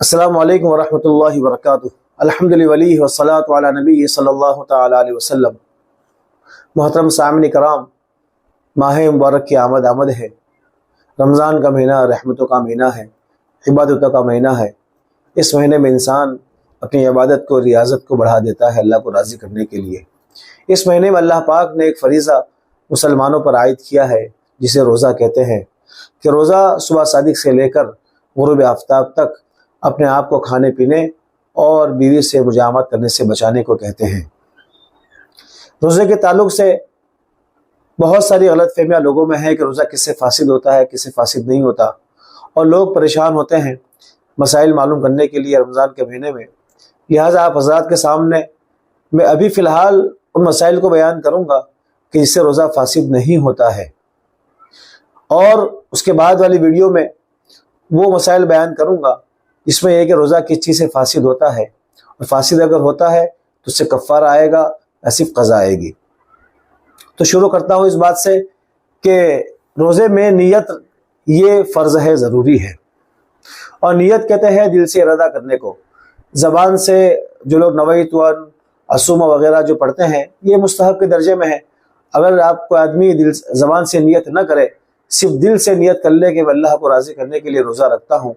السلام علیکم ورحمۃ اللہ وبرکاتہ۔ الحمدللہ ولی والصلاۃ علی نبی صلی اللہ تعالی علیہ وسلم۔ محترم سامعین کرام، ماہ مبارک کی آمد ہے۔ رمضان کا مہینہ رحمتوں کا مہینہ ہے، عبادتوں کا مہینہ ہے۔ اس مہینے میں انسان اپنی عبادت کو، ریاضت کو بڑھا دیتا ہے اللہ کو راضی کرنے کے لیے۔ اس مہینے میں اللہ پاک نے ایک فریضہ مسلمانوں پر عائد کیا ہے جسے روزہ کہتے ہیں، کہ روزہ صبح صادق سے لے کر غروب آفتاب تک اپنے آپ کو کھانے پینے اور بیوی سے مجامعت کرنے سے بچانے کو کہتے ہیں۔ روزے کے تعلق سے بہت ساری غلط فہمیاں لوگوں میں ہے کہ روزہ کس سے فاسد ہوتا ہے، کس سے فاسد نہیں ہوتا، اور لوگ پریشان ہوتے ہیں مسائل معلوم کرنے کے لیے رمضان کے مہینے میں۔ لہٰذا آپ حضرات کے سامنے میں ابھی فی الحال ان مسائل کو بیان کروں گا کہ جس سے روزہ فاسد نہیں ہوتا ہے، اور اس کے بعد والی ویڈیو میں وہ مسائل بیان کروں گا جس میں یہ کہ روزہ کس چیز سے فاسد ہوتا ہے، اور فاسد اگر ہوتا ہے تو اس سے کفارہ آئے گا یا صرف قضا آئے گی۔ تو شروع کرتا ہوں اس بات سے کہ روزے میں نیت یہ فرض ہے، ضروری ہے، اور نیت کہتے ہیں دل سے ارادہ کرنے کو۔ زبان سے جو لوگ نویت عصومہ وغیرہ جو پڑھتے ہیں یہ مستحب کے درجے میں ہے۔ اگر آپ کو آدمی زبان سے نیت نہ کرے، صرف دل سے نیت کر لے کہ میں اللہ کو راضی کرنے کے لیے روزہ رکھتا ہوں،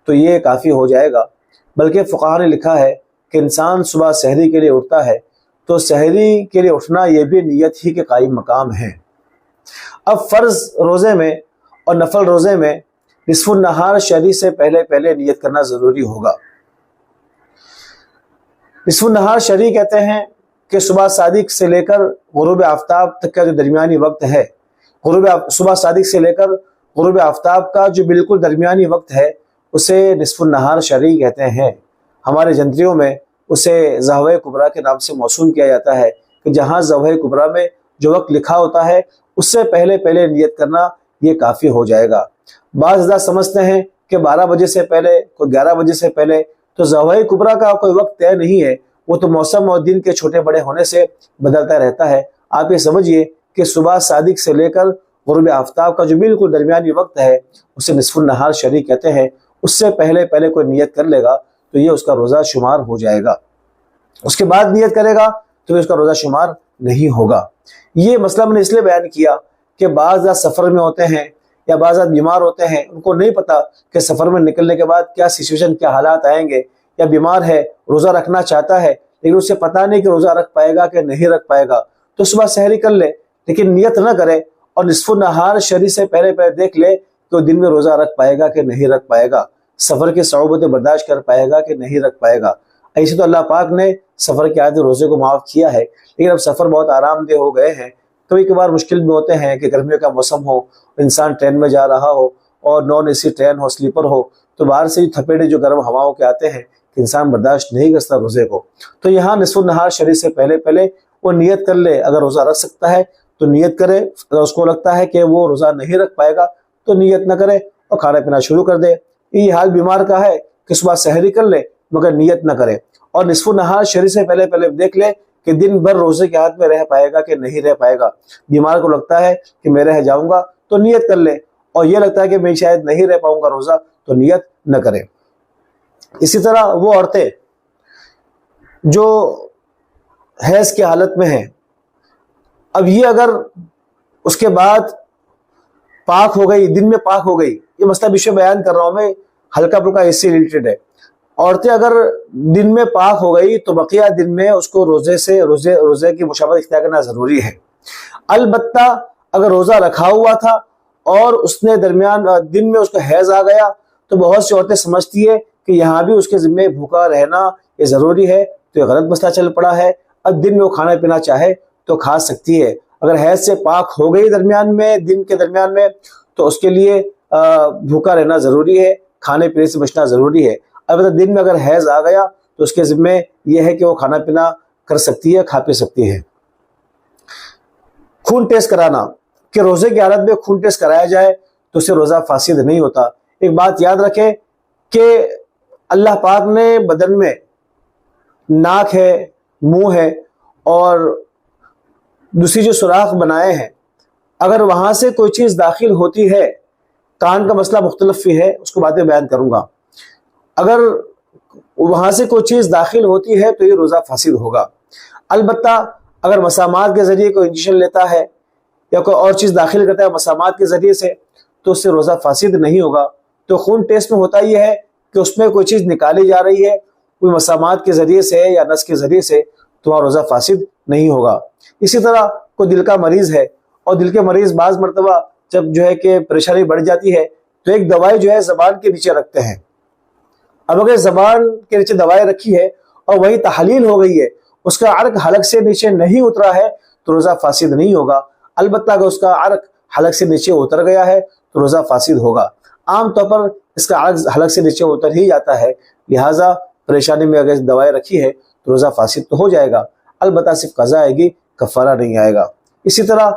تو یہ کافی ہو جائے گا۔ بلکہ فقہاء نے لکھا ہے کہ انسان صبح سحری کے لیے اٹھتا ہے تو سحری کے لیے اٹھنا یہ بھی نیت ہی کے قائم مقام ہے۔ اب فرض روزے میں اور نفل روزے میں نصف النہار شرعی سے پہلے نیت کرنا ضروری ہوگا۔ نصف النہار شرعی کہتے ہیں کہ صبح صادق سے لے کر غروب آفتاب تک کا جو درمیانی وقت ہے، صبح صادق سے لے کر غروب آفتاب کا جو بالکل درمیانی وقت ہے اسے نصف النہار شرعی کہتے ہیں۔ ہمارے جنتریوں میں اسے ضحوہ کبریٰ کے نام سے موسوم کیا جاتا ہے کہ جہاں ضحوہ کبریٰ میں جو وقت لکھا ہوتا ہے اس سے پہلے نیت کرنا یہ کافی ہو جائے گا۔ بعض حضرات سمجھتے ہیں کہ 12 بجے سے پہلے، کوئی 11 بجے سے پہلے، تو ضحوہ کبریٰ کا کوئی وقت طے نہیں ہے، وہ تو موسم اور دن کے چھوٹے بڑے ہونے سے بدلتا رہتا ہے۔ آپ یہ سمجھیے کہ صبح صادق سے لے کر غروب آفتاب کا جو بالکل درمیانی وقت ہے اسے نصف النہار شرعی کہتے ہیں۔ اس سے پہلے کوئی نیت کر لے گا تو یہ اس کا روزہ شمار ہو جائے گا، اس کے بعد نیت کرے گا تو یہ اس کا روزہ شمار نہیں ہوگا۔ یہ مسئلہ میں نے اس لیے بیان کیا کہ بعض سفر میں ہوتے ہیں یا بعض بیمار ہوتے ہیں، ان کو نہیں پتا کہ سفر میں نکلنے کے بعد کیا سچویشن، کیا حالات آئیں گے، یا بیمار ہے روزہ رکھنا چاہتا ہے لیکن اسے پتا نہیں کہ روزہ رکھ پائے گا کہ نہیں رکھ پائے گا، تو صبح سحری کر لے لیکن نیت نہ کرے، اور نصف النہار شرعی سے پہلے دیکھ لے کہ وہ دن میں روزہ رکھ پائے گا کہ نہیں رکھ پائے گا، سفر کی صعوبتیں برداشت کر پائے گا کہ نہیں رکھ پائے گا۔ ایسے تو اللہ پاک نے سفر کے آدھے روزے کو معاف کیا ہے، لیکن اب سفر بہت آرام دہ ہو گئے ہیں۔ کبھی کبھار مشکل بھی ہوتے ہیں کہ گرمیوں کا موسم ہو، انسان ٹرین میں جا رہا ہو اور نان اے سی ٹرین ہو، سلیپر ہو، تو باہر سے تھپیڑے جو گرم ہواؤں کے آتے ہیں کہ انسان برداشت نہیں کر سکتا روزے کو، تو یہاں نصف النہار شرعی سے پہلے وہ نیت کر لے۔ اگر روزہ رکھ سکتا ہے تو نیت کرے، اگر اس کو لگتا ہے کہ وہ روزہ نہیں رکھ پائے گا تو نیت نہ کرے اور کھانا پینا شروع کر دے۔ یہ حال بیمار کا ہے کہ صبح سحری کر لے مگر نیت نہ کرے، اور نصف النہار شرعی سے پہلے دیکھ لے کہ دن بھر روزے کے ہاتھ میں رہ پائے گا کہ نہیں رہ پائے گا۔ بیمار کو لگتا ہے کہ میں رہ جاؤں گا تو نیت کر لے، اور یہ لگتا ہے کہ میں شاید نہیں رہ پاؤں گا روزہ تو نیت نہ کرے۔ اسی طرح وہ عورتیں جو حیض کی حالت میں ہیں، اب یہ اگر اس کے بعد پاک ہو گئی، دن میں پاک ہو گئی، یہ مسئلہ بھی بیان کر رہا ہوں میں، ہلکا پھلکا اس سے ریلیٹڈ ہے۔ عورتیں اگر دن میں پاک ہو گئی تو بقیہ دن میں اس کو روزے کی مشابہت اختیار کرنا ضروری ہے۔ البتہ اگر روزہ رکھا ہوا تھا اور اس نے درمیان دن میں اس کو حیض آ گیا تو بہت سی عورتیں سمجھتی ہے کہ یہاں بھی اس کے ذمہ بھوکا رہنا یہ ضروری ہے، تو یہ غلط مسئلہ چل پڑا ہے۔ اب دن میں وہ کھانا پینا چاہے تو کھا سکتی ہے۔ اگر حیض سے پاک ہو گئی دن کے درمیان میں تو اس کے لیے بھوکا رہنا ضروری ہے، کھانے پینے سے بچنا ضروری ہے۔ البتہ دن میں اگر حیض آ گیا تو اس کے ذمہ یہ ہے کہ وہ کھانا پینا کر سکتی ہے، کھا پی سکتی ہے۔ خون ٹیسٹ کرانا، کہ روزے کی حالت میں خون ٹیسٹ کرایا جائے تو اسے روزہ فاسد نہیں ہوتا۔ ایک بات یاد رکھیں کہ اللہ پاک نے بدن میں ناک ہے، منہ ہے اور دوسری جو سوراخ بنائے ہیں، اگر وہاں سے کوئی چیز داخل ہوتی ہے، کان کا مسئلہ مختلف ہی ہے، اس کو بعد میں بیان کروں گا، اگر وہاں سے کوئی چیز داخل ہوتی ہے تو یہ روزہ فاسد ہوگا۔ البتہ اگر مسامات کے ذریعے کوئی انجیکشن لیتا ہے یا کوئی اور چیز داخل کرتا ہے مسامات کے ذریعے سے تو اس سے روزہ فاسد نہیں ہوگا۔ تو خون ٹیسٹ میں ہوتا یہ ہے کہ اس میں کوئی چیز نکالی جا رہی ہے کوئی مسامات کے ذریعے سے یا نس کے ذریعے سے تو وہاں روزہ فاسد نہیں ہوگا۔ اسی طرح کوئی دل کا مریض ہے اور دل کے مریض بعض مرتبہ جب جو ہے کہ پریشانی بڑھ جاتی ہے تو ایک دوائی جو ہے زبان کے نیچے رکھتے ہیں۔ اب اگر زبان کے نیچے دوائی رکھی ہے اور وہی تحلیل ہو گئی ہے اس کا عرق حلق سے نیچے نہیں اترا ہے تو روزہ فاسد نہیں ہوگا۔ البتہ اگر اس کا عرق حلق سے نیچے اتر گیا ہے تو روزہ فاسد ہوگا۔ عام طور پر اس کا عرق حلق سے نیچے اتر ہی جاتا ہے، لہٰذا پریشانی میں اگر دوائی رکھی ہے تو روزہ فاسد تو ہو جائے گا، البتہ صرف قضا آئے گی، کفارہ نہیں آئے گا۔ اسی طرح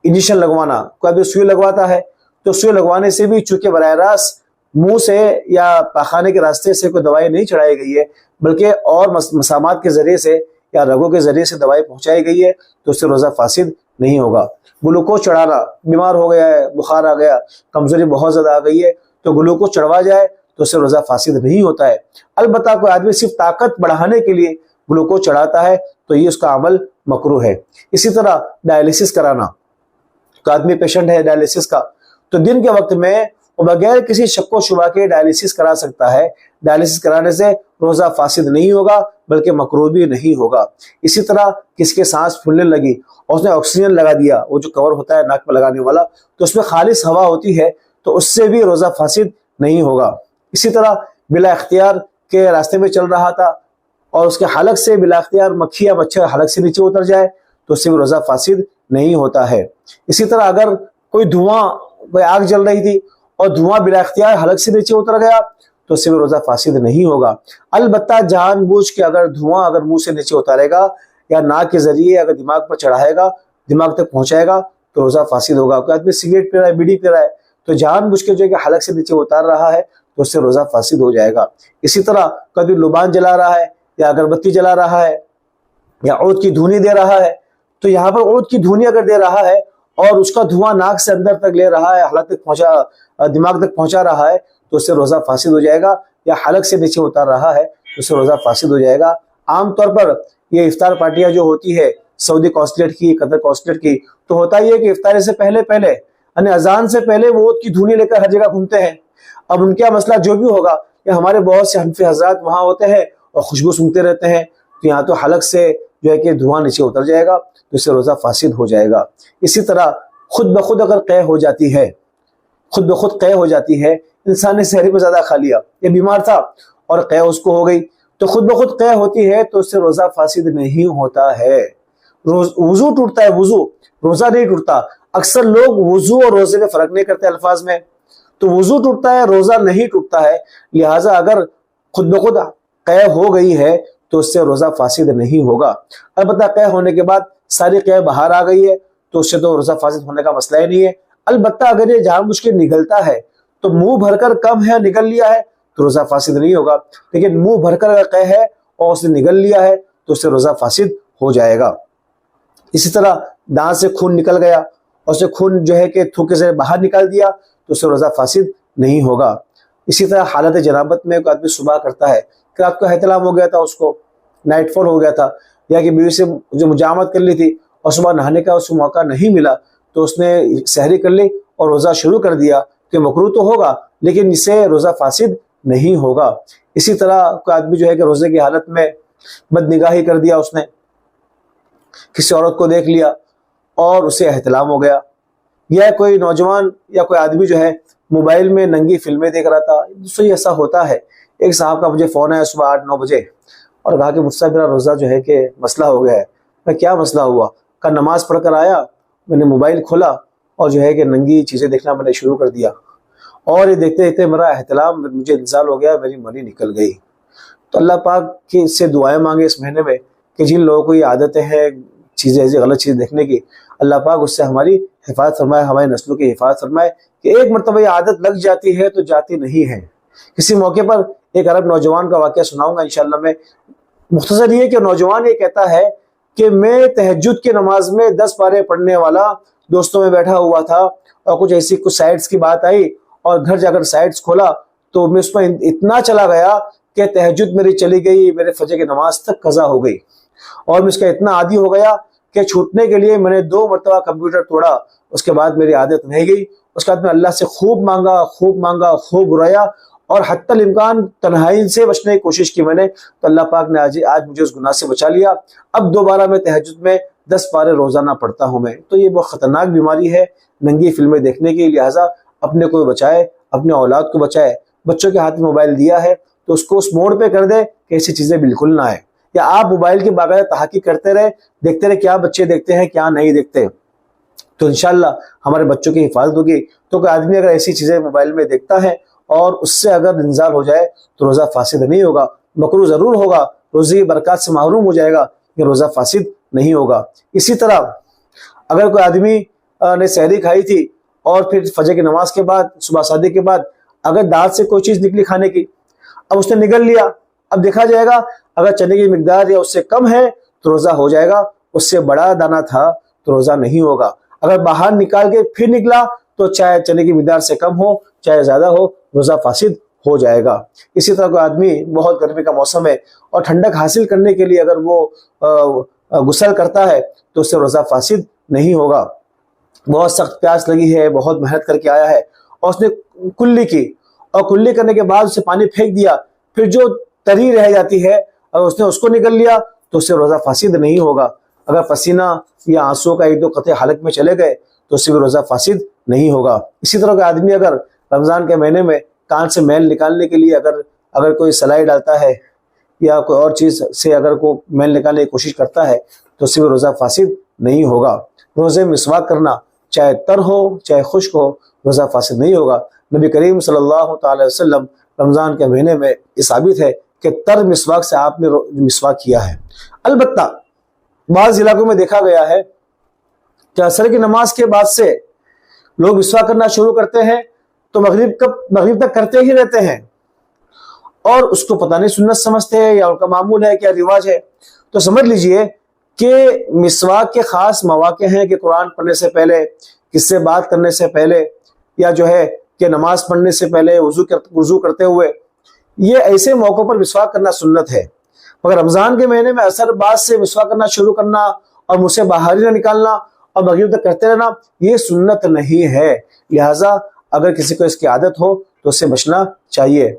انجیکشن لگوانا، کوئی ابھی سوئی لگواتا ہے تو سوئی لگوانے سے بھی چونکہ براہ راست منہ سے یا پاخانے کے راستے سے کوئی دوائی نہیں چڑھائی گئی ہے بلکہ اور مسامات کے ذریعے سے یا رگوں کے ذریعے سے دوائی پہنچائی گئی ہے تو اس سے روزہ فاسد نہیں ہوگا۔ گلوکوز چڑھانا، بیمار ہو گیا ہے، بخار آ گیا، کمزوری بہت زیادہ آ گئی ہے تو گلوکوز چڑھوا جائے تو اس سے روزہ فاسد نہیں ہوتا ہے۔ البتہ کوئی آدمی صرف طاقت بڑھانے کے لیے گلوکوز چڑھاتا ہے تو یہ اس کا عمل مکروہ ہے۔ اسی طرح ڈائلیسس کرانا، کوئی آدمی پیشنٹ ہے ڈائلیسس کا تو دن کے وقت میں وہ بغیر کسی شک و شبہ کے ڈائلیسس کرا سکتا ہے۔ ڈائلیسس کرانے سے روزہ فاسد نہیں ہوگا بلکہ مکروہ بھی نہیں ہوگا۔ اسی طرح کسی کے سانس پھولنے لگی اور اس نے آکسیجن لگا دیا، وہ جو کور ہوتا ہے ناک میں لگانے والا، تو اس میں خالص ہوا ہوتی ہے تو اس سے بھی روزہ فاسد نہیں ہوگا۔ اسی طرح بلا اختیار کے راستے میں چل رہا تھا اور اس کے حلق سے بلا اختیار مکھی یا مچھر حلق سے نیچے اتر جائے تو اس سے بھی روزہ فاسد نہیں ہوتا ہے۔ اسی طرح اگر کوئی دھواں، کوئی آگ جل رہی تھی اور دھواں بلا اختیار حلق سے نیچے اتر گیا تو اس سے بھی روزہ فاسد نہیں ہوگا۔ البتہ جان بوجھ کے اگر دھواں اگر منہ سے نیچے اتارے گا یا ناک کے ذریعے اگر دماغ پر چڑھائے گا، دماغ تک پہنچائے گا تو روزہ فاسد ہوگا۔ کوئی آدمی سگریٹ پی رہا ہے، بیڑی پی رہا ہے تو جان بوجھ کے جو ہے کہ حلق سے نیچے اتار رہا ہے تو اس سے روزہ فاسد ہو جائے گا۔ اسی طرح کبھی لبان جلا رہا ہے یا اگربتی جلا رہا ہے یا عود کی دھونی دے رہا ہے تو یہاں پر عود کی دھونی اگر دے رہا ہے اور اس کا دھواں ناک سے اندر تک لے رہا ہے، حلق تک دماغ تک پہنچا رہا ہے تو اس سے روزہ فاسد ہو جائے گا، یا حلق سے نیچے اتار رہا ہے تو اس سے روزہ فاسد ہو جائے گا۔ عام طور پر یہ افطار پارٹیاں جو ہوتی ہے سعودی قونصلیٹ کی، قطر قونصلیٹ کی، تو ہوتا یہ کہ افطاری سے پہلے یعنی اذان سے پہلے وہ عود کی دھونی لے کر ہر جگہ گھومتے ہیں۔ اب ان کا مسئلہ جو بھی ہوگا کہ ہمارے بہت سے حنفی حضرات وہاں ہوتے ہیں اور خوشبو سونگتے رہتے ہیں تو یہاں تو حلق سے جو ہے کہ دھواں نیچے اتر جائے گا تو اس سے روزہ فاسد ہو جائے گا۔ اسی طرح خود بخود اگر قے ہو جاتی ہے، خود بخود قے ہو جاتی ہے، انسان نے سحری پہ زیادہ کھا لیا، یہ بیمار تھا اور قے اس کو ہو گئی تو خود بخود قے ہوتی ہے تو اس سے روزہ فاسد نہیں ہوتا ہے۔ وضو ٹوٹتا ہے، وضو، روزہ نہیں ٹوٹتا۔ اکثر لوگ وضو اور روزے میں فرق نہیں کرتے الفاظ میں، تو وضو ٹوٹتا ہے، روزہ نہیں ٹوٹتا ہے، لہٰذا اگر خود بخود قے ہو گئی ہے تو اس سے روزہ فاسد نہیں ہوگا۔ البتہ قے ہونے کے بعد ساری قے باہر آ گئی ہے تو اس سے تو روزہ فاسد ہونے کا مسئلہ ہی نہیں ہے۔ البتہ اگر یہ جان بوجھ کے نگلتا ہے تو منہ بھر کر کم ہے، نگل لیا ہے تو روزہ فاسد نہیں ہوگا، لیکن منہ بھر کر اگر قے ہے اور اس نے نگل لیا ہے تو اس سے روزہ فاسد ہو جائے گا۔ اسی طرح دانت سے خون نکل گیا اور اسے خون جو ہے کہ تھوکے سے باہر نکال دیا تو اس سے روزہ فاسد نہیں ہوگا۔ اسی طرح حالت جنابت میں کوئی آدمی صبح کرتا ہے کہ رات کو احتلام ہو گیا تھا، اس کو نائٹ فال ہو گیا تھا، یا کہ بیوی سے جو مجامعت کر لی تھی اور صبح نہانے کا اس کو موقع نہیں ملا تو اس نے سحری کر لی اور روزہ شروع کر دیا کہ مکروہ تو ہوگا لیکن اس سے روزہ فاسد نہیں ہوگا۔ اسی طرح کوئی آدمی جو ہے کہ روزے کی حالت میں بد نگاہی کر دیا، اس نے کسی عورت کو دیکھ لیا اور اسے احتلام ہو گیا، یا کوئی نوجوان یا کوئی آدمی جو ہے موبائل میں ننگی فلمیں دیکھ رہا تھا، دوسرے ایسا ہوتا ہے۔ ایک صاحب کا مجھے فون آیا صبح 8-9 بجے اور کہا کہ مجھ سے میرا روزہ جو ہے کہ مسئلہ ہو گیا ہے۔ میں کیا مسئلہ ہوا؟ کہا نماز پڑھ کر آیا، میں نے موبائل کھولا اور جو ہے کہ ننگی چیزیں دیکھنا میں نے شروع کر دیا اور یہ دیکھتے دیکھتے میرا احتلام، مجھے انزال ہو گیا، میری منی نکل گئی۔ تو اللہ پاک کی اس سے دعائیں مانگے اس مہینے میں کہ جن لوگوں کو یہ عادتیں ہیں چیزیں ایسی غلط چیز دیکھنے کی، اللہ پاک اس سے ہماری حفاظت فرمائے، ہماری نسلوں کی حفاظت فرمائے کہ ایک مرتبہ یہ عادت لگ جاتی ہے تو جاتی نہیں ہے۔ کسی موقع پر ایک عرب نوجوان کا واقعہ سناؤں گا انشاءاللہ میں۔ مختصر یہ کہ نوجوان یہ کہتا ہے کہ میں تہجد کی نماز میں 10 پارے پڑھنے والا دوستوں میں بیٹھا ہوا تھا اور کچھ ایسی کچھ سائٹس کی بات آئی اور گھر جا کر سائٹس کھولا تو میں اس میں اتنا چلا گیا کہ تہجد میری چلی گئی، میرے فجر کی نماز تک قضا ہو گئی، اور میں اس کا اتنا عادی ہو گیا کہ چھوٹنے کے لیے میں نے 2 مرتبہ کمپیوٹر توڑا، اس کے بعد میری عادت نہیں گئی۔ اس کے بعد میں اللہ سے خوب مانگا، خوب رویا، اور حتی الامکان تنہائی سے بچنے کی کوشش کی میں نے، تو اللہ پاک نے آج مجھے اس گناہ سے بچا لیا۔ اب دوبارہ میں تہجد میں 10 پارے روزانہ پڑھتا ہوں میں۔ تو یہ بہت خطرناک بیماری ہے ننگی فلمیں دیکھنے کی، لہٰذا اپنے کو بچائے، اپنے اولاد کو بچائے۔ بچوں کے ہاتھ میں موبائل دیا ہے تو اس کو اس موڈ پہ کر دے کہ ایسی چیزیں بالکل نہ آئے، یا آپ موبائل کی باقاعدہ تحقیق کرتے رہے، دیکھتے رہے کیا بچے دیکھتے ہیں کیا نہیں دیکھتے، تو انشاءاللہ ہمارے بچوں کی حفاظت ہوگی۔ تو کوئی آدمی اگر ایسی چیزیں موبائل میں دیکھتا ہے اور اس سے اگر انزال ہو جائے تو روزہ فاسد نہیں ہوگا، مکروہ ضرور ہوگا، روزے کی برکات سے محروم ہو جائے گا، یہ روزہ فاسد نہیں ہوگا۔ اسی طرح اگر کوئی آدمی نے سحری کھائی تھی اور پھر فجر کی نماز کے بعد، صبح صادق کے بعد اگر دانت سے کوئی چیز نکلی کھانے کی، اب اس نے نگل لیا، اب دیکھا جائے گا اگر چنے کی مقدار یا اس سے کم ہے تو روزہ ہو جائے گا، اس سے بڑا دانہ تھا تو روزہ نہیں ہوگا۔ اگر باہر نکال کے پھر نکلا تو چاہے چنے کی مقدار سے کم ہو چاہے زیادہ ہو، روزہ فاسد ہو جائے گا۔ اسی طرح کوئی آدمی، بہت گرمی کا موسم ہے اور ٹھنڈک حاصل کرنے کے لیے اگر وہ غسل کرتا ہے تو اس سے روزہ فاسد نہیں ہوگا۔ بہت سخت پیاس لگی ہے، بہت محنت کر کے آیا ہے اور اس نے کلی کی، اور کلی کرنے کے بعد اسے پانی پھینک دیا، پھر جو تری رہ جاتی ہے اور اس نے اس کو نگل لیا تو اس سے روزہ فاسد نہیں ہوگا۔ اگر پسینہ یا آنسو کا 1-2 قطرے حلق میں چلے گئے تو اس سے بھی روزہ فاسد نہیں ہوگا۔ اسی طرح کہ آدمی اگر رمضان کے مہینے میں کان سے میل نکالنے کے لیے اگر کوئی سلائی ڈالتا ہے یا کوئی اور چیز سے اگر کوئی میل نکالنے کی کوشش کرتا ہے تو اس سے بھی روزہ فاسد نہیں ہوگا۔ روزے میں مسواک کرنا چاہے تر ہو چاہے خشک ہو، روزہ فاسد نہیں ہوگا۔ نبی کریم صلی اللہ تعالی وسلم رمضان کے مہینے میں یہ ثابت ہے کہ تر مسواک سے آپ نے مسواک کیا ہے۔ البتہ بعض علاقوں میں دیکھا گیا ہے کہ عصر کی نماز کے بعد سے لوگ مسواک کرنا شروع کرتے ہیں تو مغرب تک کرتے ہی رہتے ہیں، اور اس کو پتہ نہیں سنت سمجھتے ہیں یا ان کا معمول ہے کیا رواج ہے۔ تو سمجھ لیجئے کہ مسواک کے خاص مواقع ہیں کہ قرآن پڑھنے سے پہلے، کس سے بات کرنے سے پہلے، یا جو ہے کہ نماز پڑھنے سے پہلے وضو کرتے ہوئے، یہ ایسے موقعوں پر مسواک کرنا سنت ہے۔ مگر رمضان کے مہینے میں عصر بعد سے مسواک کرنا شروع کرنا اور منہ سے باہر ہی نہ نکالنا اور مغرب تک کرتے رہنا، یہ سنت نہیں ہے۔ لہٰذا اگر کسی کو اس کی عادت ہو تو اس سے بچنا چاہیے۔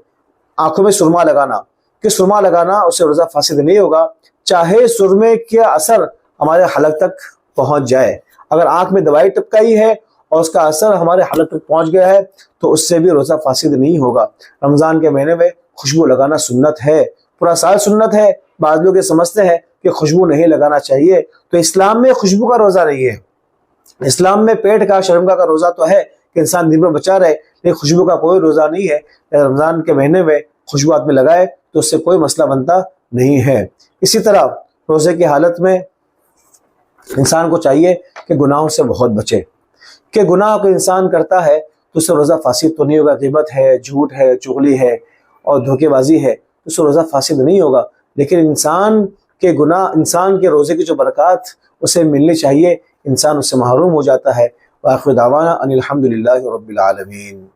آنکھوں میں سرما لگانا، کہ سرما لگانا اس سے روزہ فاسد نہیں ہوگا، چاہے سرمے کا اثر ہمارے حلق تک پہنچ جائے۔ اگر آنکھ میں دوائی ٹپکائی ہے اور اس کا اثر ہمارے حلق تک پہنچ گیا ہے تو اس سے بھی روزہ فاسد نہیں ہوگا۔ رمضان کے مہینے میں خوشبو لگانا سنت ہے، پورا سال سنت ہے۔ بعض لوگ یہ سمجھتے ہیں کہ خوشبو نہیں لگانا چاہیے، تو اسلام میں خوشبو کا روزہ نہیں ہے۔ اسلام میں پیٹ کا، شرمگاہ کا روزہ تو ہے کہ انسان دن میں بچا رہے، لیکن خوشبو کا کوئی روزہ نہیں ہے۔ رمضان کے مہینے میں خوشبو آدمی لگائے تو اس سے کوئی مسئلہ بنتا نہیں ہے۔ اسی طرح روزے کی حالت میں انسان کو چاہیے کہ گناہوں سے بہت بچے، کہ گناہ کو انسان کرتا ہے تو اس سے روزہ فاسد تو نہیں ہوگا۔ غیبت ہے، جھوٹ ہے، چغلی ہے اور دھوکے بازی ہے تو اس سے روزہ فاسد نہیں ہوگا، لیکن انسان کے گناہ، انسان کے روزے کی جو برکات اسے ملنی چاہیے، انسان اس سے محروم ہو جاتا ہے۔ وآخر دعوانا ان الحمد للہ رب العالمین۔